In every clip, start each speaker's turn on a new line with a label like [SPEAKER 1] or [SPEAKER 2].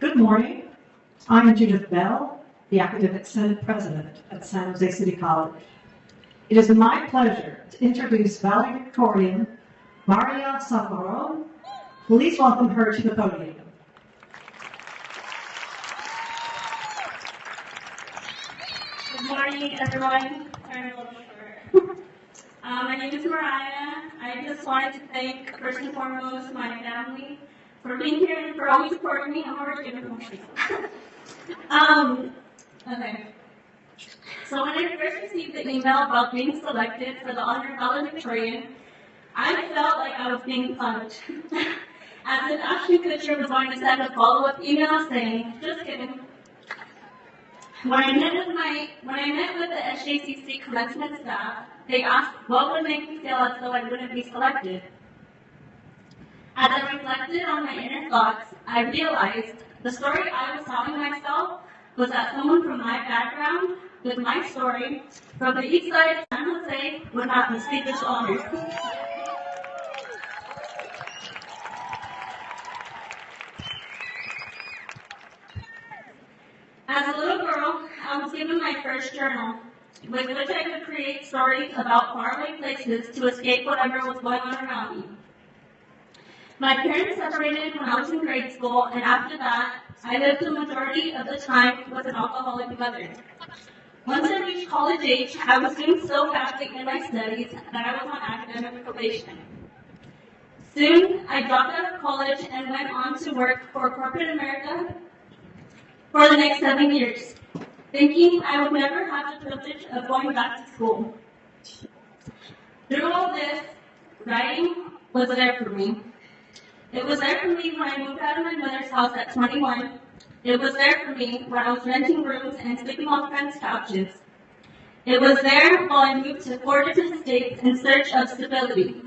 [SPEAKER 1] Good morning. I'm Judith Bell, the Academic Senate President at San Jose City College. It is my pleasure to introduce Valedictorian Maryah Samarron. Please welcome her to the podium.
[SPEAKER 2] Good morning, everyone. Sorry, I'm a little short. My name is Maryah. I just wanted to thank, first and foremost, my family for being here and for always supporting me. I'm already getting emotional. Okay. So when I first received the email about being selected for the honor valedictorian, I felt like I was being punked. As if Ashton Kutcher was going to send a follow-up email saying, just kidding. When I met with the SJCC commencement staff, they asked what would make me feel as though I wouldn't be selected. As I reflected on my inner thoughts, I realized the story I was telling myself was that someone from my background, with my story, from the east side of San Jose, would not receive this honor. As a little girl, I was given my first journal, with which I could create stories about faraway places to escape whatever was going on around me. My parents separated when I was in grade school, and after that, I lived the majority of the time with an alcoholic mother. Once I reached college age, I was doing so badly in my studies that I was on academic probation. Soon, I dropped out of college and went on to work for corporate America for the next 7 years, thinking I would never have the privilege of going back to school. Through all this, writing was there for me. It was there for me when I moved out of my mother's house at 21. It was there for me when I was renting rooms and sleeping on friends' couches. It was there while I moved to 4 different states in search of stability.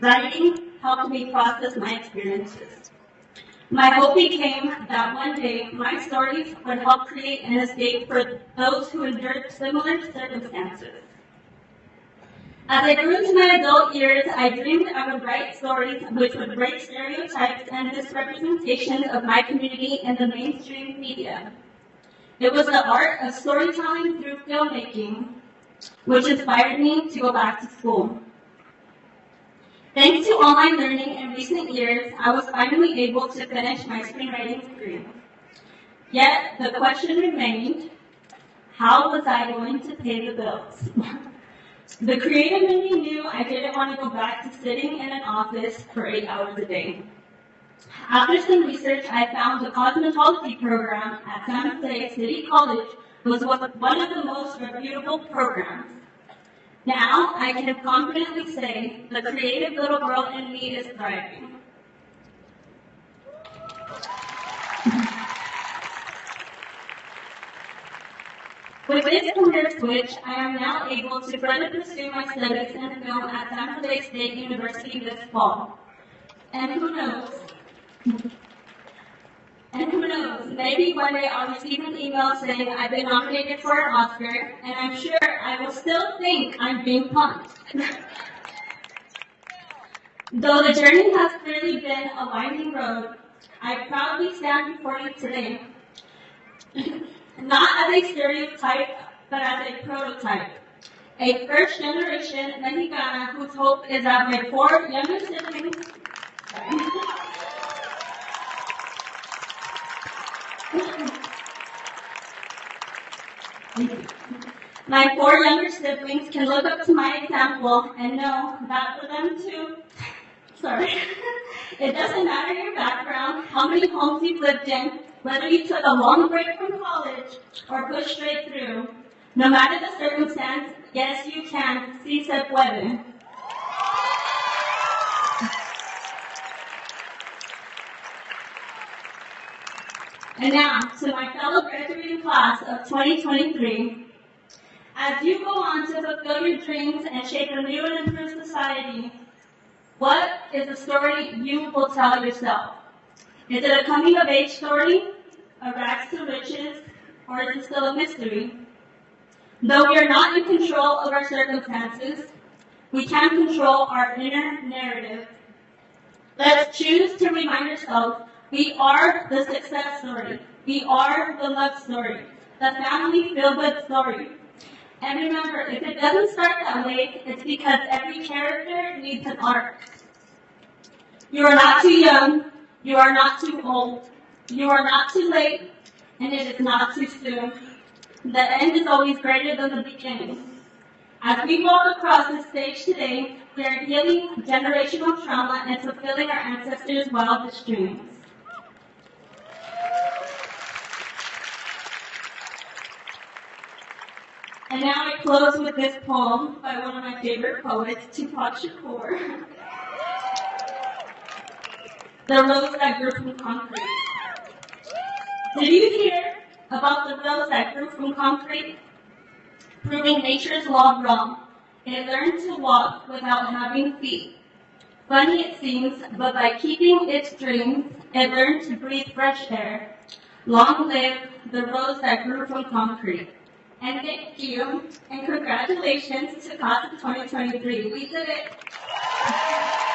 [SPEAKER 2] Writing helped me process my experiences. My hope became that one day my stories would help create an escape for those who endured similar circumstances. As I grew into my adult years, I dreamed I would write stories which would break stereotypes and misrepresentations of my community in the mainstream media. It was the art of storytelling through filmmaking which inspired me to go back to school. Thanks to online learning in recent years, I was finally able to finish my screenwriting degree. Yet, the question remained, how was I going to pay the bills? The creative in me knew I didn't want to go back to sitting in an office for 8 hours a day. After some research, I found the cosmetology program at San Jose City College was one of the most reputable programs. Now, I can confidently say the creative little girl in me is thriving. With this career switch, I am now able to further pursue my studies in film at San Jose State University this fall. And who knows, maybe one day I'll receive an email saying I've been nominated for an Oscar, and I'm sure I will still think I'm being punked. Though the journey has clearly been a winding road, I proudly stand before you today. Not as a stereotype, but as a prototype. A first-generation Mexicana whose hope is that my 4 younger siblings, my 4 younger siblings can look up to my example and know that for them too, it doesn't matter your background, how many homes you've lived in, whether you took a long break from college or pushed straight through, no matter the circumstance, yes you can, sí se puede. And now, to my fellow graduating class of 2023, as you go on to fulfill your dreams and shape a new and improved society, what is the story you will tell yourself? Is it a coming-of-age story, a rags to riches, or is it still a mystery? Though we are not in control of our circumstances, we can control our inner narrative. Let's choose to remind ourselves We are the success story. We are the love story. The family feel-good story. And remember, if it doesn't start that way, it's because every character needs an arc. You are not too young. You are not too old. You are not too late. And it is not too soon. The end is always greater than the beginning. As we walk across this stage today, we are healing generational trauma and fulfilling our ancestors' wildest dreams. And now I close with this poem by one of my favorite poets, Tupac Shakur. The Rose That Grew from Concrete. Did you hear about the rose that grew from concrete? Proving nature's law wrong. It learned to walk without having feet. Funny it seems, but by keeping its dreams, it learned to breathe fresh air. Long live the rose that grew from concrete. And thank you, and congratulations to Class of 2023. We did it!